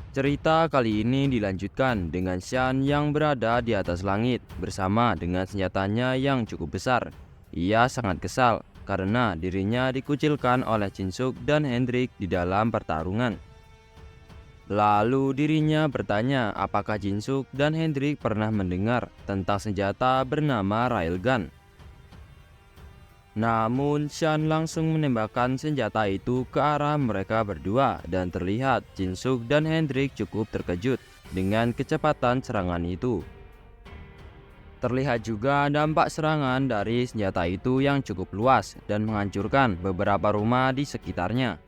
Cerita kali ini dilanjutkan dengan Shan yang berada di atas langit bersama dengan senjatanya yang cukup besar. Ia sangat kesal karena dirinya dikucilkan oleh Jinsuk dan Hendrik di dalam pertarungan. Lalu dirinya bertanya apakah Jinsuk dan Hendrik pernah mendengar tentang senjata bernama Railgun. Namun Shan langsung menembakkan senjata itu ke arah mereka berdua dan terlihat Jinsuk dan Hendrik cukup terkejut dengan kecepatan serangan itu. Terlihat juga dampak serangan dari senjata itu yang cukup luas dan menghancurkan beberapa rumah di sekitarnya.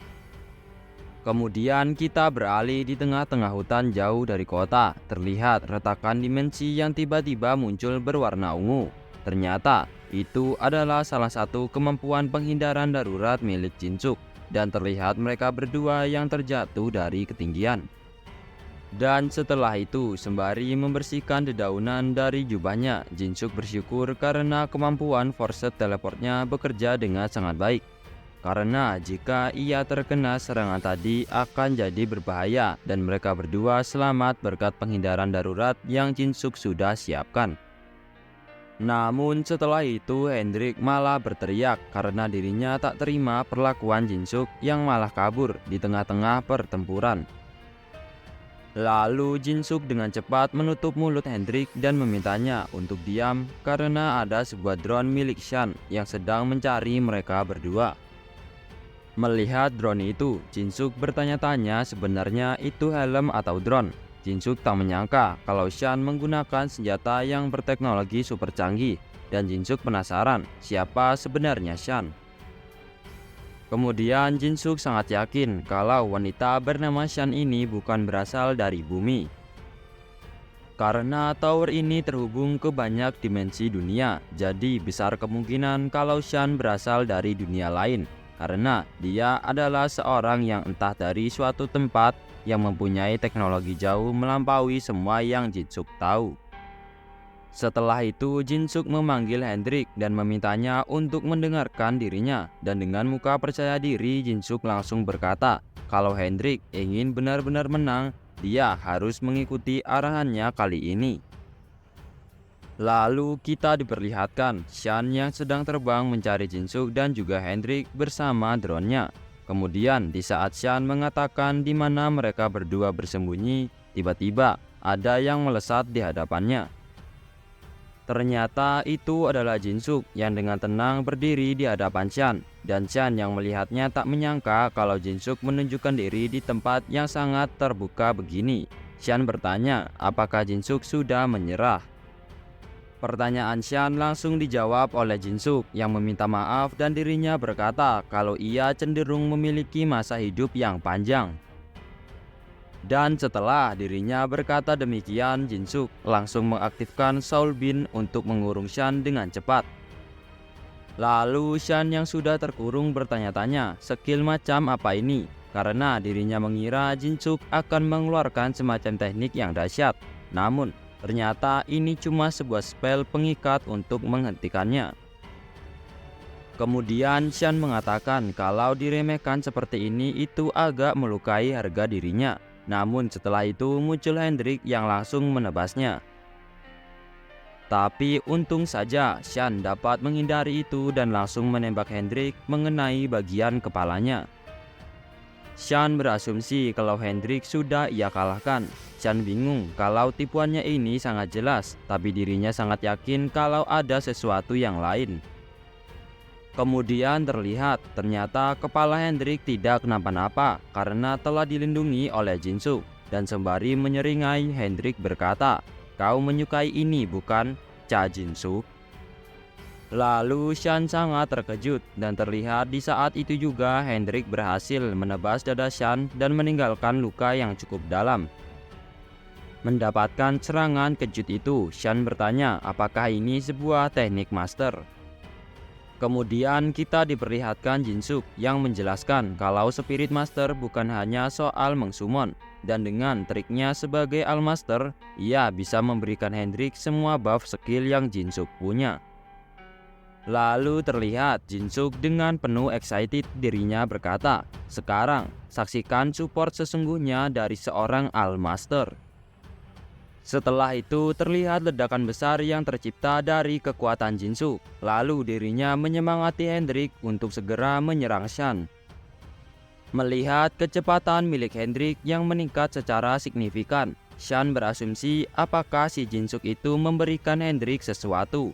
Kemudian kita beralih di tengah-tengah hutan jauh dari kota. Terlihat retakan dimensi yang tiba-tiba muncul berwarna ungu. Ternyata itu adalah salah satu kemampuan penghindaran darurat milik Jinsuk, dan terlihat mereka berdua yang terjatuh dari ketinggian. Dan setelah itu, sembari membersihkan dedaunan dari jubahnya, Jinsuk bersyukur karena kemampuan force teleportnya bekerja dengan sangat baik. Karena jika ia terkena serangan tadi akan jadi berbahaya, dan mereka berdua selamat berkat penghindaran darurat yang Jinsuk sudah siapkan. Namun setelah itu Hendrik malah berteriak karena dirinya tak terima perlakuan Jinsuk yang malah kabur di tengah-tengah pertempuran. Lalu Jinsuk dengan cepat menutup mulut Hendrik dan memintanya untuk diam karena ada sebuah drone milik Shan yang sedang mencari mereka berdua. Melihat drone itu, Jinsuk bertanya-tanya sebenarnya itu helm atau drone. Jinsuk tak menyangka kalau Shan menggunakan senjata yang berteknologi super canggih, dan Jinsuk penasaran siapa sebenarnya Shan. Kemudian Jinsuk sangat yakin kalau wanita bernama Shan ini bukan berasal dari bumi. Karena tower ini terhubung ke banyak dimensi dunia, jadi besar kemungkinan kalau Shan berasal dari dunia lain. Karena dia adalah seorang yang entah dari suatu tempat yang mempunyai teknologi jauh melampaui semua yang Jinsuk tahu. Setelah itu Jinsuk memanggil Hendrik dan memintanya untuk mendengarkan dirinya, dan dengan muka percaya diri Jinsuk langsung berkata kalau Hendrik ingin benar-benar menang, dia harus mengikuti arahannya kali ini. Lalu kita diperlihatkan Shan yang sedang terbang mencari Jinsuk dan juga Hendrik bersama drone-nya. Kemudian di saat Shan mengatakan di mana mereka berdua bersembunyi, tiba-tiba ada yang melesat di hadapannya. Ternyata itu adalah Jinsuk yang dengan tenang berdiri di hadapan Shan, dan Shan yang melihatnya tak menyangka kalau Jinsuk menunjukkan diri di tempat yang sangat terbuka begini. Shan bertanya apakah Jinsuk sudah menyerah. Pertanyaan Shan langsung dijawab oleh Jinsuk yang meminta maaf dan dirinya berkata kalau ia cenderung memiliki masa hidup yang panjang. Dan setelah dirinya berkata demikian, Jinsuk langsung mengaktifkan Soul Beam untuk mengurung Shan dengan cepat. Lalu Shan yang sudah terkurung bertanya-tanya skill macam apa ini, karena dirinya mengira Jinsuk akan mengeluarkan semacam teknik yang dahsyat. Namun ternyata ini cuma sebuah spell pengikat untuk menghentikannya. Kemudian Shan mengatakan kalau diremehkan seperti ini itu agak melukai harga dirinya. Namun setelah itu muncul Hendrik yang langsung menebasnya. Tapi untung saja Shan dapat menghindari itu dan langsung menembak Hendrik mengenai bagian kepalanya. Shan berasumsi kalau Hendrik sudah ia kalahkan. Shan bingung kalau tipuannya ini sangat jelas, tapi dirinya sangat yakin kalau ada sesuatu yang lain. Kemudian terlihat ternyata kepala Hendrik tidak kenapa-napa karena telah dilindungi oleh Jinsuk, dan sembari menyeringai Hendrik berkata, "Kau menyukai ini bukan, Cha Jinsuk?" Lalu Shan sangat terkejut, dan terlihat di saat itu juga Hendrik berhasil menebas dada Shan dan meninggalkan luka yang cukup dalam. Mendapatkan serangan kejut itu, Shan bertanya apakah ini sebuah teknik master. Kemudian kita diperlihatkan Jinsuk yang menjelaskan kalau Spirit Master bukan hanya soal mengsummon, dan dengan triknya sebagai Almaster, ia bisa memberikan Hendrik semua buff skill yang Jinsuk punya. Lalu terlihat Jin-suk dengan penuh excited dirinya berkata, "Sekarang saksikan support sesungguhnya dari seorang All-Master." Setelah itu terlihat ledakan besar yang tercipta dari kekuatan Jin-suk. Lalu dirinya menyemangati Hendrik untuk segera menyerang Shan. Melihat kecepatan milik Hendrik yang meningkat secara signifikan, Shan berasumsi apakah si Jin-suk itu memberikan Hendrik sesuatu.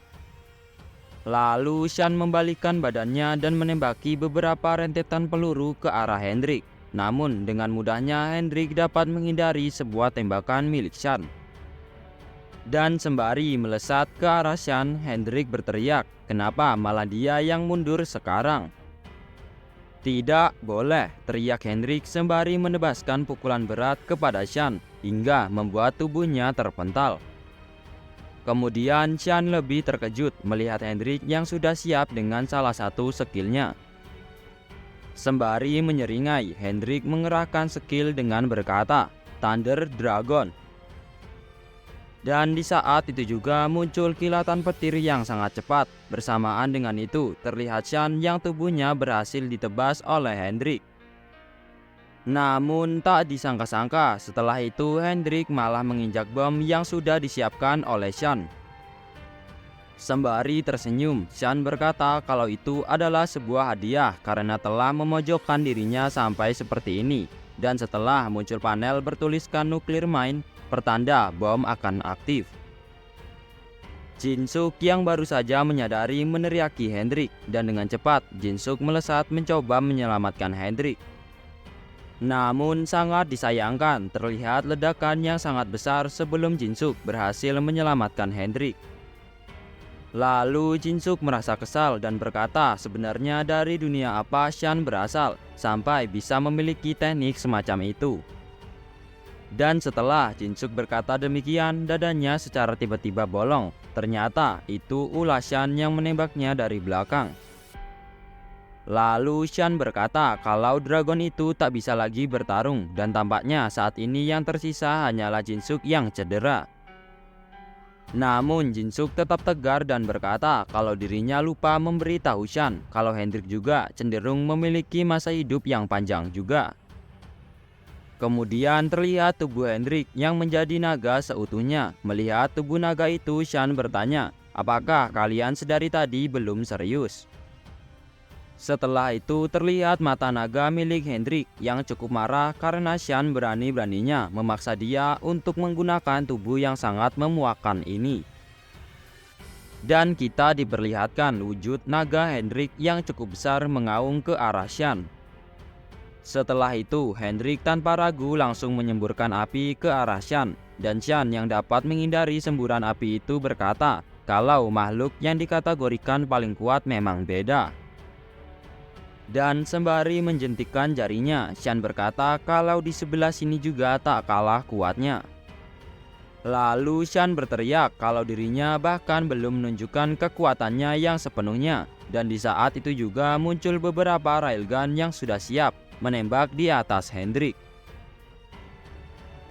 Lalu Shan membalikkan badannya dan menembaki beberapa rentetan peluru ke arah Hendrik. Namun dengan mudahnya Hendrik dapat menghindari sebuah tembakan milik Shan. Dan sembari melesat ke arah Shan, Hendrik berteriak, "Kenapa malah dia yang mundur sekarang?" "Tidak boleh," teriak Hendrik sembari menebaskan pukulan berat kepada Shan hingga membuat tubuhnya terpental. Kemudian Shan lebih terkejut melihat Hendrik yang sudah siap dengan salah satu skillnya. Sembari menyeringai, Hendrik mengerahkan skill dengan berkata, "Thunder Dragon." Dan di saat itu juga muncul kilatan petir yang sangat cepat. Bersamaan dengan itu terlihat Shan yang tubuhnya berhasil ditebas oleh Hendrik. Namun tak disangka-sangka setelah itu Hendrik malah menginjak bom yang sudah disiapkan oleh Shan. Sembari tersenyum, Shan berkata kalau itu adalah sebuah hadiah karena telah memojokkan dirinya sampai seperti ini. Dan setelah muncul panel bertuliskan Nuclear Mine, pertanda bom akan aktif. Jin-suk yang baru saja menyadari meneriaki Hendrik, dan dengan cepat Jin-suk melesat mencoba menyelamatkan Hendrik. Namun sangat disayangkan terlihat ledakan yang sangat besar sebelum Jin-suk berhasil menyelamatkan Hendrik. Lalu Jin-suk merasa kesal dan berkata sebenarnya dari dunia apa Shan berasal sampai bisa memiliki teknik semacam itu. Dan setelah Jin-suk berkata demikian, dadanya secara tiba-tiba bolong. Ternyata itu ulah Shan yang menembaknya dari belakang. Lalu Shan berkata kalau dragon itu tak bisa lagi bertarung dan tampaknya saat ini yang tersisa hanyalah Jin-suk yang cedera. Namun Jin-suk tetap tegar dan berkata kalau dirinya lupa memberitahu Shan kalau Hendrik juga cenderung memiliki masa hidup yang panjang juga. Kemudian terlihat tubuh Hendrik yang menjadi naga seutuhnya. Melihat tubuh naga itu, Shan bertanya, "Apakah kalian sedari tadi belum serius?" Setelah itu terlihat mata naga milik Hendrik yang cukup marah karena Shan berani-beraninya memaksa dia untuk menggunakan tubuh yang sangat memuakkan ini. Dan kita diperlihatkan wujud naga Hendrik yang cukup besar mengaung ke arah Shan. Setelah itu Hendrik tanpa ragu langsung menyemburkan api ke arah Shan. Dan Shan yang dapat menghindari semburan api itu berkata kalau makhluk yang dikategorikan paling kuat memang beda. Dan sembari menjentikkan jarinya, Shan berkata kalau di sebelah sini juga tak kalah kuatnya. Lalu Shan berteriak kalau dirinya bahkan belum menunjukkan kekuatannya yang sepenuhnya. Dan di saat itu juga muncul beberapa railgun yang sudah siap menembak di atas Hendrik.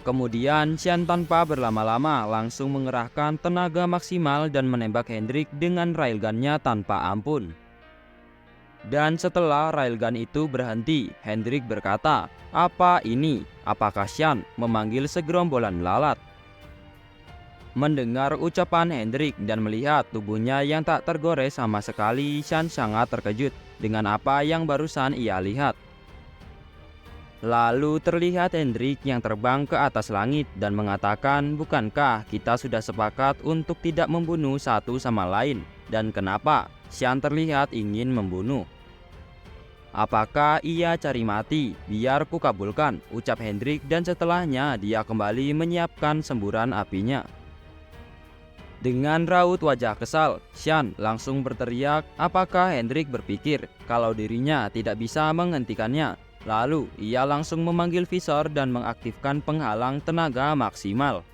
Kemudian Shan tanpa berlama-lama langsung mengerahkan tenaga maksimal dan menembak Hendrik dengan railgunnya tanpa ampun. Dan setelah railgun itu berhenti, Hendrik berkata, "Apa ini? Apakah Shan memanggil segerombolan lalat?" Mendengar ucapan Hendrik dan melihat tubuhnya yang tak tergores sama sekali, Shan sangat terkejut dengan apa yang barusan ia lihat. Lalu terlihat Hendrik yang terbang ke atas langit dan mengatakan, "Bukankah kita sudah sepakat untuk tidak membunuh satu sama lain? Dan kenapa Shan terlihat ingin membunuh? Apakah ia cari mati? Biar kukabulkan," ucap Hendrik, dan setelahnya dia kembali menyiapkan semburan apinya. Dengan raut wajah kesal, Shan langsung berteriak apakah Hendrik berpikir kalau dirinya tidak bisa menghentikannya. Lalu ia langsung memanggil visor dan mengaktifkan penghalang tenaga maksimal.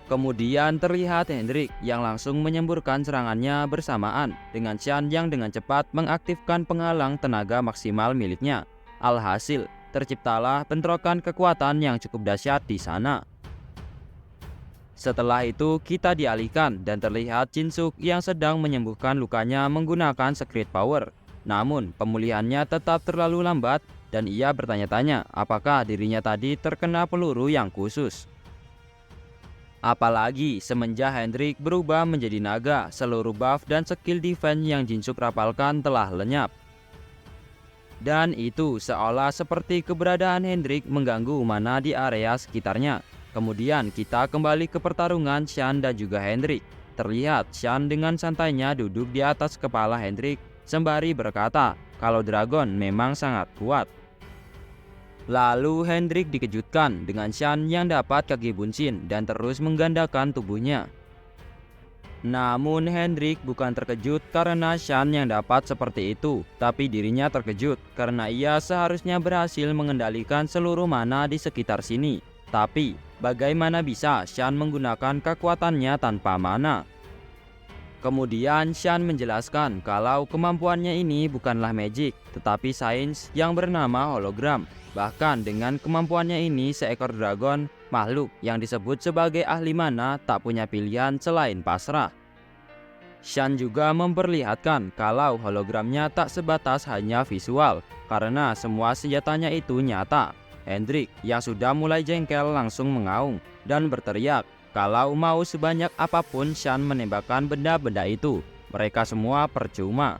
Kemudian terlihat Hendrik yang langsung menyemburkan serangannya bersamaan dengan Shan yang dengan cepat mengaktifkan penghalang tenaga maksimal miliknya. Alhasil, terciptalah bentrokan kekuatan yang cukup dahsyat di sana. Setelah itu kita dialihkan dan terlihat Jin-suk yang sedang menyembuhkan lukanya menggunakan Secret Power. Namun pemulihannya tetap terlalu lambat dan ia bertanya-tanya apakah dirinya tadi terkena peluru yang khusus. Apalagi semenjak Hendrik berubah menjadi naga, seluruh buff dan skill defense yang Jin-suk rapalkan telah lenyap. Dan itu seolah seperti keberadaan Hendrik mengganggu mana di area sekitarnya. Kemudian kita kembali ke pertarungan Shan dan juga Hendrik. Terlihat Shan dengan santainya duduk di atas kepala Hendrik sembari berkata kalau Dragon memang sangat kuat. Lalu Hendrik dikejutkan dengan Shan yang dapat kaki bunshin dan terus menggandakan tubuhnya. Namun Hendrik bukan terkejut karena Shan yang dapat seperti itu, tapi dirinya terkejut karena ia seharusnya berhasil mengendalikan seluruh mana di sekitar sini. Tapi bagaimana bisa Shan menggunakan kekuatannya tanpa mana? Kemudian Shan menjelaskan kalau kemampuannya ini bukanlah magic, tetapi sains yang bernama hologram. Bahkan dengan kemampuannya ini, seekor dragon, makhluk yang disebut sebagai ahli mana, tak punya pilihan selain pasrah. Shan juga memperlihatkan kalau hologramnya tak sebatas hanya visual, karena semua senjatanya itu nyata. Hendrik yang sudah mulai jengkel langsung mengaung dan berteriak kalau mau sebanyak apapun Shan menembakkan benda-benda itu, mereka semua percuma.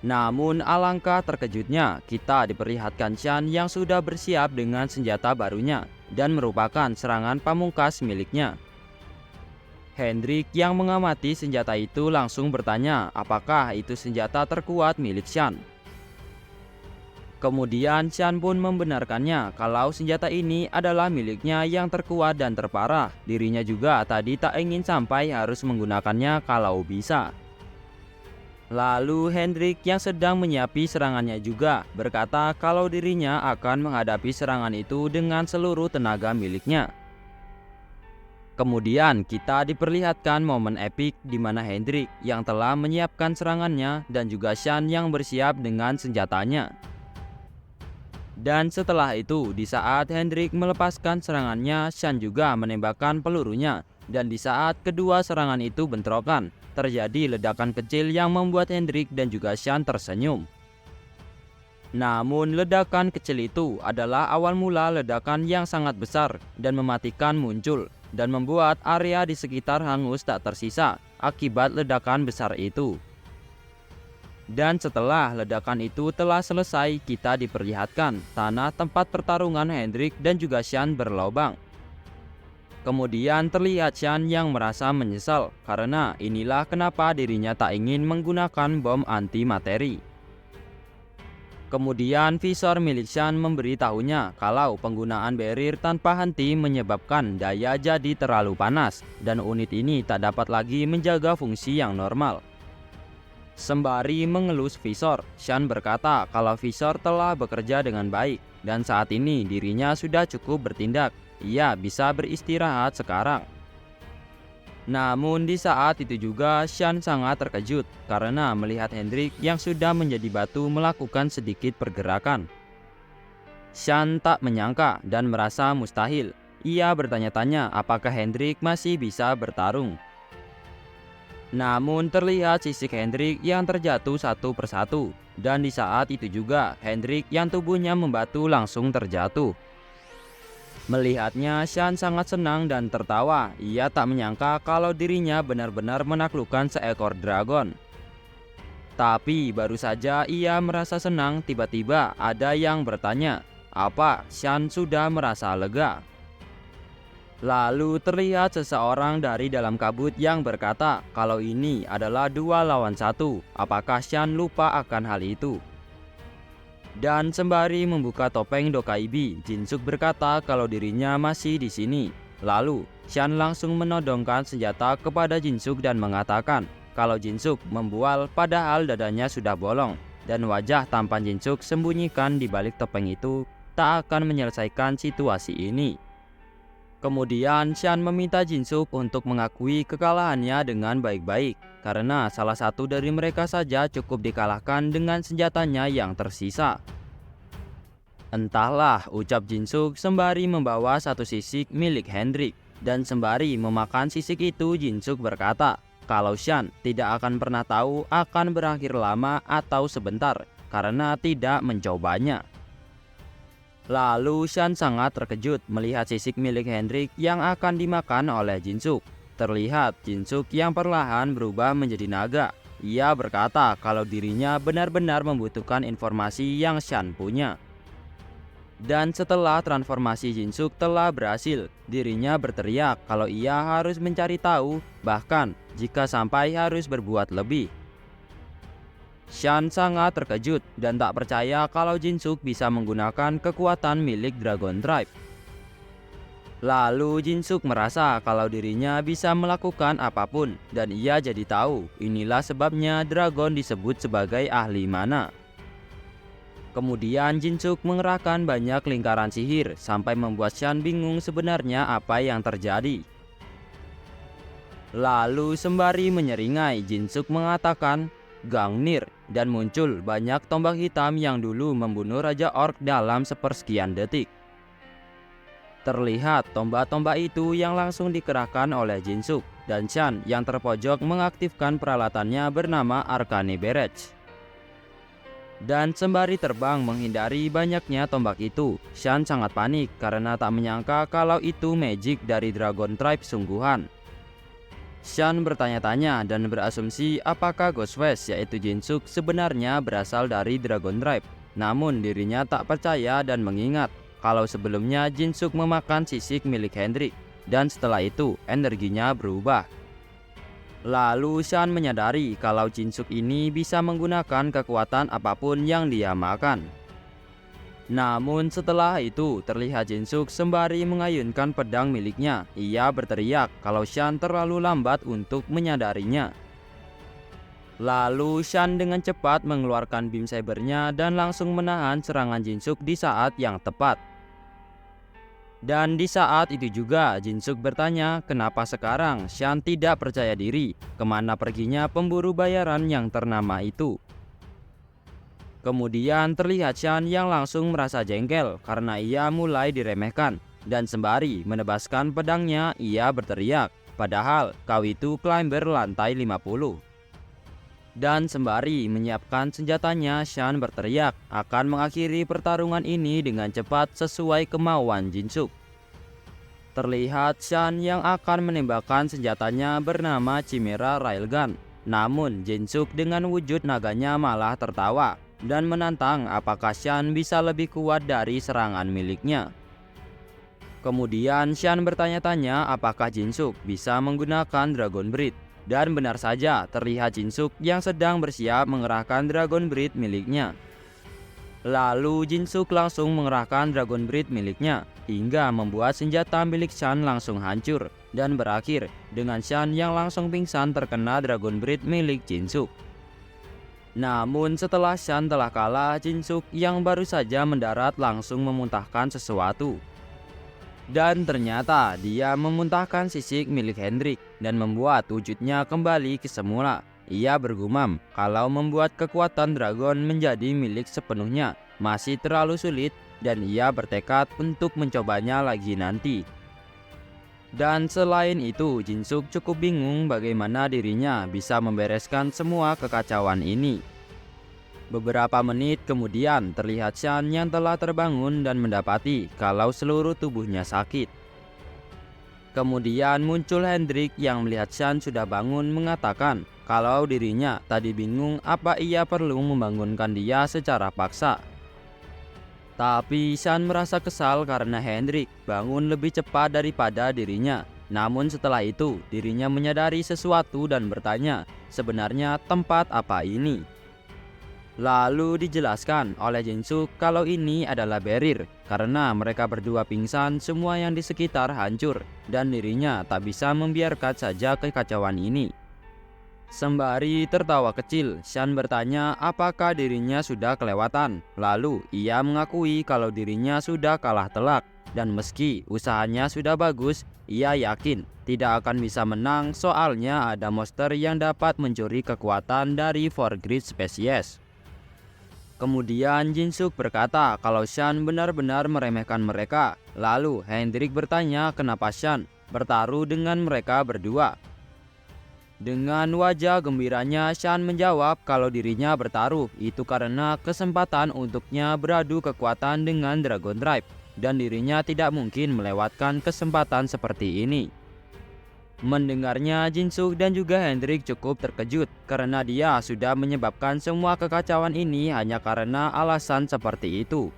Namun alangkah terkejutnya, kita diperlihatkan Shan yang sudah bersiap dengan senjata barunya dan merupakan serangan pamungkas miliknya. Hendrik yang mengamati senjata itu langsung bertanya apakah itu senjata terkuat milik Shan. Kemudian Shan pun membenarkannya kalau senjata ini adalah miliknya yang terkuat dan terparah. Dirinya juga tadi tak ingin sampai harus menggunakannya kalau bisa. Lalu Hendrik yang sedang menyiapi serangannya juga berkata kalau dirinya akan menghadapi serangan itu dengan seluruh tenaga miliknya. Kemudian kita diperlihatkan momen epik di mana Hendrik yang telah menyiapkan serangannya dan juga Shan yang bersiap dengan senjatanya. Dan setelah itu, di saat Hendrik melepaskan serangannya, Shan juga menembakkan pelurunya. Dan di saat kedua serangan itu bentrokan, terjadi ledakan kecil yang membuat Hendrik dan juga Shan tersenyum. Namun ledakan kecil itu adalah awal mula ledakan yang sangat besar dan mematikan muncul dan membuat area di sekitar hangus tak tersisa akibat ledakan besar itu. Dan setelah ledakan itu telah selesai, kita diperlihatkan tanah tempat pertarungan Hendrik dan juga Shan berlobang. Kemudian terlihat Shan yang merasa menyesal karena inilah kenapa dirinya tak ingin menggunakan bom anti materi. Kemudian visor milik Shan memberitahunya kalau penggunaan barrier tanpa henti menyebabkan daya jadi terlalu panas dan unit ini tak dapat lagi menjaga fungsi yang normal. Sembari mengelus visor, Shan berkata kalau visor telah bekerja dengan baik dan saat ini dirinya sudah cukup bertindak. Ia bisa beristirahat sekarang. Namun di saat itu juga Shan sangat terkejut karena melihat Hendrik yang sudah menjadi batu melakukan sedikit pergerakan. Shan tak menyangka dan merasa mustahil. Ia bertanya-tanya apakah Hendrik masih bisa bertarung. Namun terlihat sisik Hendrik yang terjatuh satu persatu. Dan di saat itu juga Hendrik yang tubuhnya membatu langsung terjatuh. Melihatnya, Shan sangat senang dan tertawa. Ia tak menyangka kalau dirinya benar-benar menaklukkan seekor dragon. Tapi baru saja ia merasa senang, tiba-tiba ada yang bertanya, apa Shan sudah merasa lega? Lalu terlihat seseorang dari dalam kabut yang berkata kalau ini adalah 2 lawan 1. Apakah Shan lupa akan hal itu? Dan sembari membuka topeng Dokaibi, Jin-suk berkata kalau dirinya masih di sini. Lalu Shan langsung menodongkan senjata kepada Jin-suk dan mengatakan kalau Jin-suk membual padahal dadanya sudah bolong dan wajah tampan Jin-suk sembunyikan di balik topeng itu tak akan menyelesaikan situasi ini. Kemudian Shan meminta Jin-suk untuk mengakui kekalahannya dengan baik-baik karena salah satu dari mereka saja cukup dikalahkan dengan senjatanya yang tersisa. Entahlah, ucap Jin-suk sembari membawa satu sisik milik Hendrik. Dan sembari memakan sisik itu, Jinsuk berkata kalau Shan tidak akan pernah tahu akan berakhir lama atau sebentar karena tidak mencobanya. Lalu Shan sangat terkejut melihat sisik milik Hendrik yang akan dimakan oleh Jinsuk. Terlihat Jinsuk yang perlahan berubah menjadi naga. Ia berkata kalau dirinya benar-benar membutuhkan informasi yang Shan punya. Dan setelah transformasi Jinsuk telah berhasil, dirinya berteriak kalau ia harus mencari tahu, bahkan jika sampai harus berbuat lebih. Shan sangat terkejut dan tak percaya kalau Jinsuk bisa menggunakan kekuatan milik Dragon Tribe. Lalu Jinsuk merasa kalau dirinya bisa melakukan apapun dan ia jadi tahu inilah sebabnya Dragon disebut sebagai ahli mana. Kemudian Jinsuk mengerahkan banyak lingkaran sihir sampai membuat Shan bingung sebenarnya apa yang terjadi. Lalu sembari menyeringai, Jinsuk mengatakan Gangnir dan muncul banyak tombak hitam yang dulu membunuh Raja Orc dalam sepersekian detik. Terlihat tombak-tombak itu yang langsung dikerahkan oleh Jinsuk dan Shan yang terpojok mengaktifkan peralatannya bernama Arcane Barrage. Dan sembari terbang menghindari banyaknya tombak itu, Shan sangat panik karena tak menyangka kalau itu magic dari Dragon Tribe sungguhan. Shan bertanya-tanya dan berasumsi apakah Ghostface yaitu Jinsuk sebenarnya berasal dari Dragon Tribe. Namun dirinya tak percaya dan mengingat kalau sebelumnya Jinsuk memakan sisik milik Hendrik dan setelah itu energinya berubah. Lalu Shan menyadari kalau Jinsuk ini bisa menggunakan kekuatan apapun yang dia makan. Namun setelah itu terlihat Jinsuk sembari mengayunkan pedang miliknya. Ia berteriak kalau Shan terlalu lambat untuk menyadarinya. Lalu Shan dengan cepat mengeluarkan beam sabernya dan langsung menahan serangan Jinsuk di saat yang tepat. Dan di saat itu juga Jinsuk bertanya kenapa sekarang Shan tidak percaya diri, kemana perginya pemburu bayaran yang ternama itu. Kemudian terlihat Shan yang langsung merasa jengkel karena ia mulai diremehkan. Dan sembari menebaskan pedangnya ia berteriak, padahal kau itu climber lantai 50. Dan sembari menyiapkan senjatanya, Shan berteriak akan mengakhiri pertarungan ini dengan cepat sesuai kemauan Jinsuk. Terlihat Shan yang akan menembakkan senjatanya bernama Chimera Railgun. Namun Jinsuk dengan wujud naganya malah tertawa dan menantang apakah Shan bisa lebih kuat dari serangan miliknya. Kemudian Shan bertanya-tanya apakah Jinsuk bisa menggunakan Dragon Breath. Dan benar saja terlihat Jinsuk yang sedang bersiap mengerahkan Dragon Breath miliknya. Lalu Jinsuk langsung mengerahkan Dragon Breath miliknya hingga membuat senjata milik Shan langsung hancur dan berakhir dengan Shan yang langsung pingsan terkena Dragon Breath milik Jinsuk. Namun setelah Shan telah kalah, Jinsuk yang baru saja mendarat langsung memuntahkan sesuatu. Dan ternyata dia memuntahkan sisik milik Hendrik dan membuat wujudnya kembali ke semula. Ia bergumam kalau membuat kekuatan dragon menjadi milik sepenuhnya masih terlalu sulit dan ia bertekad untuk mencobanya lagi nanti. Dan selain itu Jinsuk cukup bingung bagaimana dirinya bisa membereskan semua kekacauan ini. Beberapa menit kemudian terlihat Shan yang telah terbangun dan mendapati kalau seluruh tubuhnya sakit. Kemudian muncul Hendrik yang melihat Shan sudah bangun mengatakan kalau dirinya tadi bingung apa ia perlu membangunkan dia secara paksa. Tapi Shan merasa kesal karena Hendrik bangun lebih cepat daripada dirinya. Namun setelah itu dirinya menyadari sesuatu dan bertanya sebenarnya tempat apa ini. Lalu dijelaskan oleh Jinsuk kalau ini adalah barrier karena mereka berdua pingsan, semua yang di sekitar hancur dan dirinya tak bisa membiarkan saja kekacauan ini. Sembari tertawa kecil, Shan bertanya apakah dirinya sudah kelewatan. Lalu ia mengakui kalau dirinya sudah kalah telak dan meski usahanya sudah bagus, ia yakin tidak akan bisa menang soalnya ada monster yang dapat mencuri kekuatan dari Four Great Species. Kemudian Jinsuk berkata kalau Shan benar-benar meremehkan mereka. Lalu Hendrik bertanya kenapa Shan bertaruh dengan mereka berdua. Dengan wajah gembiranya, Shan menjawab kalau dirinya bertaruh itu karena kesempatan untuknya beradu kekuatan dengan Dragon Tribe, dan dirinya tidak mungkin melewatkan kesempatan seperti ini. Mendengarnya, Jin-Suk dan juga Hendrik cukup terkejut karena dia sudah menyebabkan semua kekacauan ini hanya karena alasan seperti itu.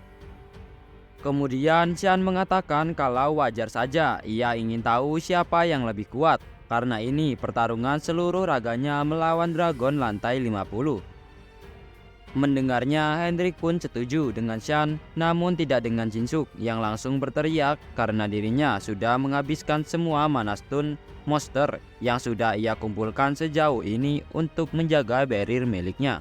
Kemudian Shan mengatakan kalau wajar saja ia ingin tahu siapa yang lebih kuat, karena ini pertarungan seluruh raganya melawan dragon lantai 50. Mendengarnya, Hendrik pun setuju dengan Shan, namun tidak dengan Jin-Suk yang langsung berteriak karena dirinya sudah menghabiskan semua mana stun monster yang sudah ia kumpulkan sejauh ini untuk menjaga barrier miliknya.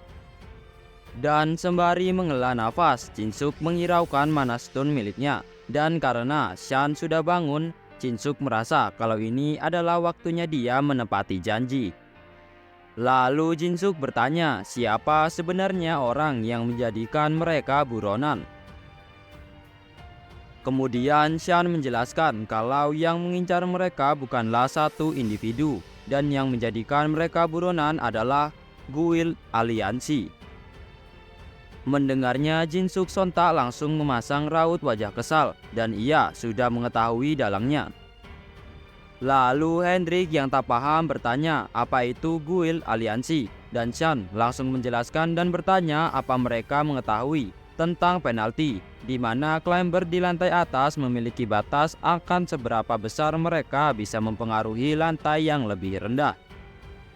Dan sembari menghela nafas, Jin-Suk menghiraukan mana stun miliknya, dan karena Shan sudah bangun, Jin-Suk merasa kalau ini adalah waktunya dia menepati janji. Lalu Jin-Suk bertanya siapa sebenarnya orang yang menjadikan mereka buronan. Kemudian Shan menjelaskan kalau yang mengincar mereka bukanlah satu individu, dan yang menjadikan mereka buronan adalah guild aliansi. Mendengarnya, Jin-Suk sontak langsung memasang raut wajah kesal, dan ia sudah mengetahui dalangnya. Lalu Hendrik yang tak paham bertanya apa itu guild aliansi, dan Shan langsung menjelaskan dan bertanya apa mereka mengetahui tentang penalti, di mana climber di lantai atas memiliki batas akan seberapa besar mereka bisa mempengaruhi lantai yang lebih rendah.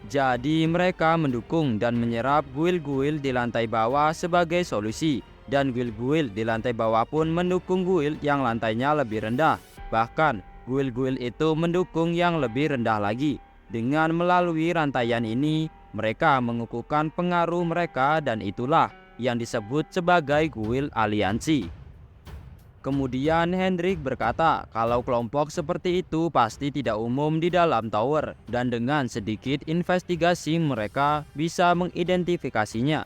Jadi mereka mendukung dan menyerap guild-guild di lantai bawah sebagai solusi, dan guild-guild di lantai bawah pun mendukung guild yang lantainya lebih rendah. Bahkan guild-guild itu mendukung yang lebih rendah lagi. Dengan melalui rantaian ini, mereka mengukuhkan pengaruh mereka, dan itulah yang disebut sebagai guild aliansi. Kemudian Hendrik berkata kalau kelompok seperti itu pasti tidak umum di dalam tower, dan dengan sedikit investigasi mereka bisa mengidentifikasinya.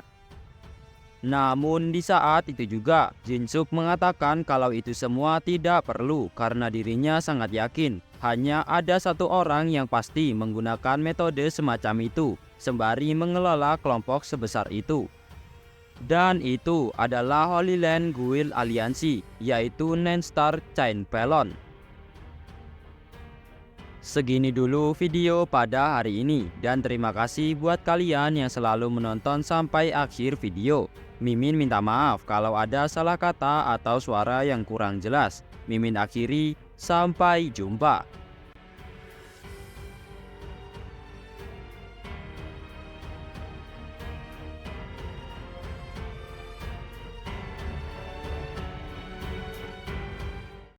Namun di saat itu juga, Jin-Suk mengatakan kalau itu semua tidak perlu karena dirinya sangat yakin hanya ada satu orang yang pasti menggunakan metode semacam itu sembari mengelola kelompok sebesar itu. Dan itu adalah Holy Land Guild Aliansi, yaitu Nenstar Chain Pelon. Segini dulu video pada hari ini, dan terima kasih buat kalian yang selalu menonton sampai akhir video. Mimin minta maaf kalau ada salah kata atau suara yang kurang jelas. Mimin akhiri, sampai jumpa.